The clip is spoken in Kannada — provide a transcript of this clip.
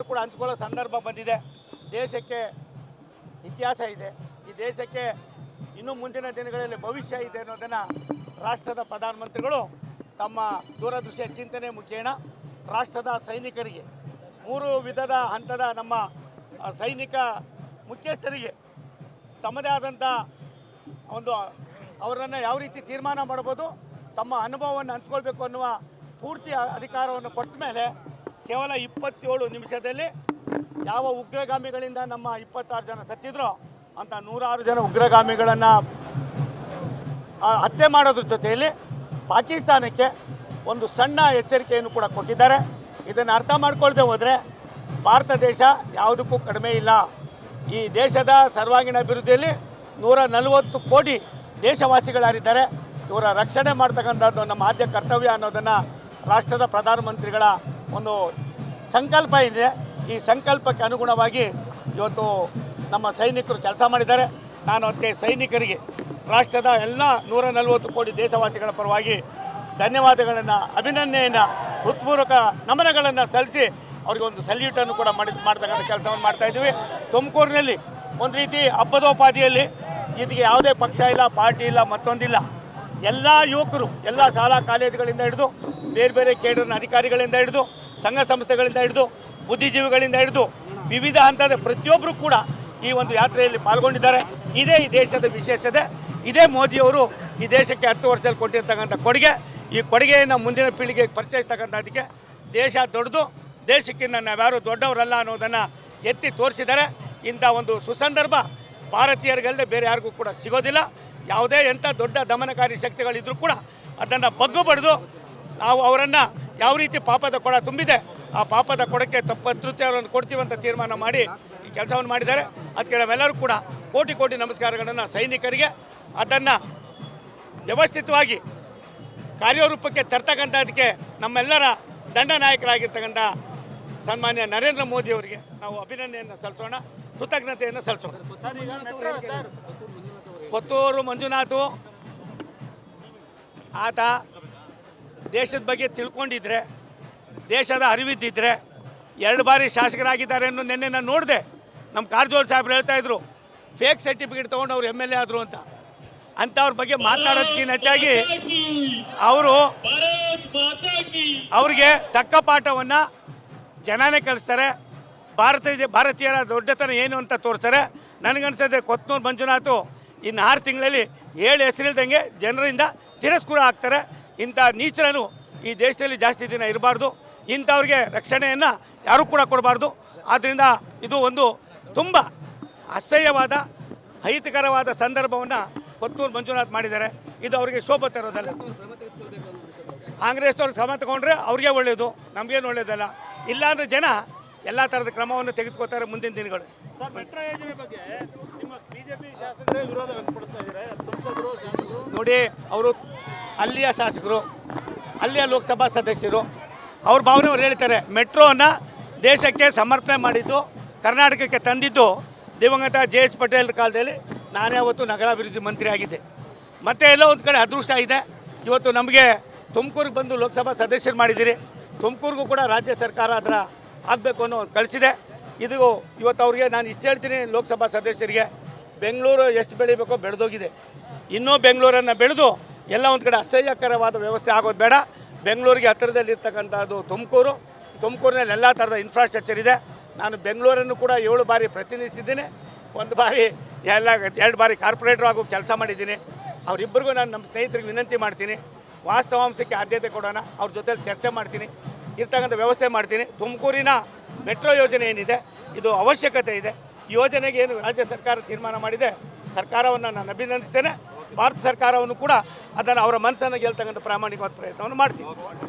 ಕೂಡ ಹಂಚಿಕೊಳ್ಳೋ ಸಂದರ್ಭ ಬಂದಿದೆ. ದೇಶಕ್ಕೆ ಇತಿಹಾಸ ಇದೆ, ಈ ದೇಶಕ್ಕೆ ಇನ್ನು ಮುಂದಿನ ದಿನಗಳಲ್ಲಿ ಭವಿಷ್ಯ ಇದೆ ಅನ್ನೋದನ್ನು ರಾಷ್ಟ್ರದ ಪ್ರಧಾನಮಂತ್ರಿಗಳು ತಮ್ಮ ದೂರದೃಷ್ಟಿಯ ಚಿಂತನೆ ಮುಖೇನ ರಾಷ್ಟ್ರದ ಸೈನಿಕರಿಗೆ 3 ವಿಧದ ಹಂತದ ನಮ್ಮ ಸೈನಿಕ ಮುಖ್ಯಸ್ಥರಿಗೆ ತಮ್ಮದೇ ಆದಂಥ ಒಂದು ಅವರನ್ನು ಯಾವ ರೀತಿ ತೀರ್ಮಾನ ಮಾಡ್ಬೋದು, ತಮ್ಮ ಅನುಭವವನ್ನು ಹಂಚ್ಕೊಳ್ಬೇಕು ಅನ್ನುವ ಪೂರ್ತಿ ಅಧಿಕಾರವನ್ನು ಕೊಟ್ಟ ಮೇಲೆ ಕೇವಲ 27 ನಿಮಿಷದಲ್ಲಿ ಯಾವ ಉಗ್ರಗಾಮಿಗಳಿಂದ ನಮ್ಮ 26 ಜನ ಸತ್ತಿದ್ರೋ ಅಂತ 106 ಜನ ಉಗ್ರಗಾಮಿಗಳನ್ನು ಹತ್ಯೆ ಮಾಡೋದ್ರ ಜೊತೆಯಲ್ಲಿ ಪಾಕಿಸ್ತಾನಕ್ಕೆ ಒಂದು ಸಣ್ಣ ಎಚ್ಚರಿಕೆಯನ್ನು ಕೂಡ ಕೊಟ್ಟಿದ್ದಾರೆ. ಇದನ್ನು ಅರ್ಥ ಮಾಡ್ಕೊಳ್ದೆ ಹೋದರೆ ಭಾರತ ದೇಶ ಯಾವುದಕ್ಕೂ ಕಡಿಮೆ ಇಲ್ಲ. ಈ ದೇಶದ ಸರ್ವಾಂಗೀಣ ಅಭಿವೃದ್ಧಿಯಲ್ಲಿ 140 ಕೋಟಿ ದೇಶವಾಸಿಗಳಾರಿದ್ದಾರೆ. ಇವರ ರಕ್ಷಣೆ ಮಾಡ್ತಕ್ಕಂಥದ್ದು ನಮ್ಮ ಆದ್ಯ ಕರ್ತವ್ಯ ಅನ್ನೋದನ್ನು ರಾಷ್ಟ್ರದ ಪ್ರಧಾನಮಂತ್ರಿಗಳ ಒಂದು ಸಂಕಲ್ಪ ಇದೆ. ಈ ಸಂಕಲ್ಪಕ್ಕೆ ಅನುಗುಣವಾಗಿ ಇವತ್ತು ನಮ್ಮ ಸೈನಿಕರು ಕೆಲಸ ಮಾಡಿದ್ದಾರೆ. ನಾನು ಅದಕ್ಕೆ ಸೈನಿಕರಿಗೆ ರಾಷ್ಟ್ರದ ಎಲ್ಲ 140 ಕೋಟಿ ದೇಶವಾಸಿಗಳ ಪರವಾಗಿ ಧನ್ಯವಾದಗಳನ್ನು, ಅಭಿನಂದನೆಯನ್ನು, ಹೃತ್ಪೂರ್ವಕ ನಮನಗಳನ್ನು ಸಲ್ಲಿಸಿ ಅವರಿಗೆ ಒಂದು ಸಲ್ಯೂಟನ್ನು ಕೂಡ ಮಾಡ್ತಕ್ಕಂಥ ಕೆಲಸವನ್ನು ಮಾಡ್ತಾಯಿದ್ದೀವಿ. ತುಮಕೂರಿನಲ್ಲಿ ಒಂದು ರೀತಿ ಹಬ್ಬದೋಪಾದಿಯಲ್ಲಿ ಇದಕ್ಕೆ ಯಾವುದೇ ಪಕ್ಷ ಇಲ್ಲ, ಪಾರ್ಟಿ ಇಲ್ಲ, ಮತ್ತೊಂದಿಲ್ಲ. ಎಲ್ಲ ಯುವಕರು ಎಲ್ಲ ಶಾಲಾ ಕಾಲೇಜುಗಳಿಂದ ಹಿಡಿದು ಬೇರೆ ಬೇರೆ ಕೇಡರ್ನ ಅಧಿಕಾರಿಗಳಿಂದ ಹಿಡಿದು ಸಂಘ ಸಂಸ್ಥೆಗಳಿಂದ ಹಿಡಿದು ಬುದ್ಧಿಜೀವಿಗಳಿಂದ ಹಿಡಿದು ವಿವಿಧ ಹಂತದ ಪ್ರತಿಯೊಬ್ಬರು ಕೂಡ ಈ ಒಂದು ಯಾತ್ರೆಯಲ್ಲಿ ಪಾಲ್ಗೊಂಡಿದ್ದಾರೆ. ಇದೇ ಈ ದೇಶದ ವಿಶೇಷತೆ. ಇದೇ ಮೋದಿಯವರು ಈ ದೇಶಕ್ಕೆ 10 ವರ್ಷದಲ್ಲಿ ಕೊಟ್ಟಿರ್ತಕ್ಕಂಥ ಕೊಡುಗೆ. ಈ ಕೊಡುಗೆಯನ್ನು ಮುಂದಿನ ಪೀಳಿಗೆಗೆ ಪರಿಚಯಿಸ್ತಕ್ಕಂಥದ್ದಕ್ಕೆ ದೇಶ ದೊಡ್ಡದು, ದೇಶಕ್ಕಿಂತ ನಾವ್ಯಾರು ದೊಡ್ಡವರಲ್ಲ ಅನ್ನೋದನ್ನು ಎತ್ತಿ ತೋರಿಸಿದ್ದಾರೆ. ಇಂಥ ಒಂದು ಸುಸಂದರ್ಭ ಭಾರತೀಯರಿಗಲ್ಲದೆ ಬೇರೆ ಯಾರಿಗೂ ಕೂಡ ಸಿಗೋದಿಲ್ಲ. ಯಾವುದೇ ಎಂಥ ದೊಡ್ಡ ದಮನಕಾರಿ ಶಕ್ತಿಗಳಿದ್ರೂ ಕೂಡ ಅದನ್ನು ಬಗ್ಗು ಬಡಿದು ನಾವು ಅವರನ್ನು ಯಾವ ರೀತಿ ಪಾಪದ ಕೊಡ ತುಂಬಿದೆ ಆ ಪಾಪದ ಕೊಡಕ್ಕೆ ಪ್ರತ್ಯುತ್ತರವನ್ನು ಕೊಡ್ತೀವಂತ ತೀರ್ಮಾನ ಮಾಡಿ ಈ ಕೆಲಸವನ್ನು ಮಾಡಿದ್ದಾರೆ. ಅದಕ್ಕೆ ನಾವೆಲ್ಲರೂ ಕೂಡ ಕೋಟಿ ಕೋಟಿ ನಮಸ್ಕಾರಗಳನ್ನು ಸೈನಿಕರಿಗೆ, ಅದನ್ನು ವ್ಯವಸ್ಥಿತವಾಗಿ ಕಾರ್ಯರೂಪಕ್ಕೆ ತರ್ತಕ್ಕಂಥದ್ದಕ್ಕೆ ನಮ್ಮೆಲ್ಲರ ದಂಡ ನಾಯಕರಾಗಿರ್ತಕ್ಕಂಥ ಸನ್ಮಾನ್ಯ ನರೇಂದ್ರ ಮೋದಿ ಅವರಿಗೆ ನಾವು ಅಭಿನಂದನೆಯನ್ನು ಸಲ್ಲಿಸೋಣ, ಕೃತಜ್ಞತೆಯನ್ನು ಸಲ್ಲಿಸೋಣ. ಕೊತ್ತೂರು ಮಂಜುನಾಥು ಆತ ದೇಶದ ಬಗ್ಗೆ ತಿಳ್ಕೊಂಡಿದ್ರೆ, ದೇಶದ ಅರಿವಿದ್ದಿದ್ರೆ 2 ಬಾರಿ ಶಾಸಕರಾಗಿದ್ದಾರೆ ಅನ್ನೋ ನಿನ್ನೆ ನಾನು ನೋಡಿದೆ. ನಮ್ಮ ಕಾರಜೋಳ ಸಾಹೇಬ್ರು ಹೇಳ್ತಾಯಿದ್ರು ಫೇಕ್ ಸರ್ಟಿಫಿಕೇಟ್ ತೊಗೊಂಡು ಅವ್ರು MLA ಆದರು ಅಂತ. ಅಂಥವ್ರ ಬಗ್ಗೆ ಮಾತನಾಡೋದಕ್ಕಿಂತ ಹೆಚ್ಚಾಗಿ ಅವ್ರಿಗೆ ತಕ್ಕ ಪಾಠವನ್ನು ಜನನೇ ಕಲಿಸ್ತಾರೆ. ಭಾರತೀಯರ ದೊಡ್ಡತನ ಏನು ಅಂತ ತೋರಿಸ್ತಾರೆ. ನನಗನ್ಸೋದೆ ಕೊತ್ತೂರು ಮಂಜುನಾಥು ಇನ್ನು 6 ತಿಂಗಳಲ್ಲಿ 7 ಹೆಸರಿಲ್ದಂಗೆ ಜನರಿಂದ ತಿರಸ್ಕೃತ ಆಗ್ತಾರೆ. ಇಂಥ ನೀಚರನ್ನು ಈ ದೇಶದಲ್ಲಿ ಜಾಸ್ತಿ ದಿನ ಇರಬಾರ್ದು. ಇಂಥವ್ರಿಗೆ ರಕ್ಷಣೆಯನ್ನು ಯಾರೂ ಕೂಡ ಕೊಡಬಾರ್ದು. ಆದ್ದರಿಂದ ಇದು ಒಂದು ತುಂಬ ಅಸಹ್ಯವಾದ, ಅಹಿತಕರವಾದ ಸಂದರ್ಭವನ್ನು ಕೊತ್ತೂರು ಮಂಜುನಾಥ್ ಮಾಡಿದ್ದಾರೆ. ಇದು ಅವರಿಗೆ ಶೋಭೆ ತರೋದಲ್ಲ. ಕಾಂಗ್ರೆಸ್ನವ್ರು ಕ್ರಮ ತಗೊಂಡ್ರೆ ಅವ್ರಿಗೆ ಒಳ್ಳೆಯದು, ನಮಗೇನು ಒಳ್ಳೆಯದಲ್ಲ. ಇಲ್ಲಾಂದರೆ ಜನ ಎಲ್ಲ ಥರದ ಕ್ರಮವನ್ನು ತೆಗೆದುಕೋತಾರೆ ಮುಂದಿನ ದಿನಗಳು. ನೋಡಿ, ಅವರು ಅಲ್ಲಿಯ ಶಾಸಕರು, ಅಲ್ಲಿಯ ಲೋಕಸಭಾ ಸದಸ್ಯರು, ಅವ್ರ ಭಾವನೆಯವ್ರು ಹೇಳ್ತಾರೆ ಮೆಟ್ರೋವನ್ನು ದೇಶಕ್ಕೆ ಸಮರ್ಪಣೆ ಮಾಡಿದ್ದು, ಕರ್ನಾಟಕಕ್ಕೆ ತಂದಿದ್ದು ದಿವಂಗತ JH ಪಟೇಲ್ ಕಾಲದಲ್ಲಿ. ನಾನೇ ಅವತ್ತು ನಗರಾಭಿವೃದ್ಧಿ ಮಂತ್ರಿ ಆಗಿದ್ದೆ. ಮತ್ತು ಎಲ್ಲೋ ಒಂದು ಕಡೆ ಅದೃಷ್ಟ ಇದೆ, ಇವತ್ತು ನಮಗೆ ತುಮಕೂರಿಗೆ ಬಂದು ಲೋಕಸಭಾ ಸದಸ್ಯರು ಮಾಡಿದ್ದೀರಿ. ತುಮಕೂರಿಗೂ ಕೂಡ ರಾಜ್ಯ ಸರ್ಕಾರ ಅದರ ಆಗಬೇಕು ಅನ್ನೋ ಕಳಿಸಿದೆ. ಇದು ಇವತ್ತು ಅವ್ರಿಗೆ ನಾನು ಇಷ್ಟು ಹೇಳ್ತೀನಿ, ಲೋಕಸಭಾ ಸದಸ್ಯರಿಗೆ ಬೆಂಗಳೂರು ಎಷ್ಟು ಬೆಳಿಬೇಕೋ ಬೆಳೆದೋಗಿದೆ. ಇನ್ನೂ ಬೆಂಗಳೂರನ್ನು ಬೆಳೆದು ಎಲ್ಲ ಒಂದು ಕಡೆ ಅಸಹ್ಯಕರವಾದ ವ್ಯವಸ್ಥೆ ಆಗೋದು ಬೇಡ. ಬೆಂಗಳೂರಿಗೆ ಹತ್ತಿರದಲ್ಲಿರ್ತಕ್ಕಂಥದ್ದು ತುಮಕೂರಿನಲ್ಲಿ ಎಲ್ಲ ಥರದ ಇನ್ಫ್ರಾಸ್ಟ್ರಕ್ಚರ್ ಇದೆ. ನಾನು ಬೆಂಗಳೂರನ್ನು ಕೂಡ 7 ಬಾರಿ ಪ್ರತಿನಿಧಿಸಿದ್ದೀನಿ. 1 ಬಾರಿ 2 ಬಾರಿ ಕಾರ್ಪೊರೇಟ್ರು ಆಗೋ ಕೆಲಸ ಮಾಡಿದ್ದೀನಿ. ಅವರಿಬ್ಬರಿಗೂ ನಾನು ನಮ್ಮ ಸ್ನೇಹಿತರಿಗೆ ವಿನಂತಿ ಮಾಡ್ತೀನಿ, ವಾಸ್ತವಾಂಶಕ್ಕೆ ಆದ್ಯತೆ ಕೊಡೋಣ, ಅವ್ರ ಜೊತೆಲಿ ಚರ್ಚೆ ಮಾಡ್ತೀನಿ, ಇರ್ತಕ್ಕಂಥ ವ್ಯವಸ್ಥೆ ಮಾಡ್ತೀನಿ. ತುಮಕೂರಿನ ಮೆಟ್ರೋ ಯೋಜನೆ ಏನಿದೆ ಇದು ಅವಶ್ಯಕತೆ ಇದೆ. ಯೋಜನೆಗೆ ಏನು ರಾಜ್ಯ ಸರ್ಕಾರ ತೀರ್ಮಾನ ಮಾಡಿದೆ, ಸರ್ಕಾರವನ್ನು ನಾನು ಅಭಿನಂದಿಸ್ತೇನೆ. ಭಾರತ ಸರ್ಕಾರವನ್ನು ಕೂಡ ಅದನ್ನು ಅವರ ಮನಸ್ಸನ್ನು ಗೆಲ್ತಕ್ಕಂಥ ಪ್ರಾಮಾಣಿಕವಾದ ಪ್ರಯತ್ನವನ್ನು ಮಾಡ್ತೀನಿ.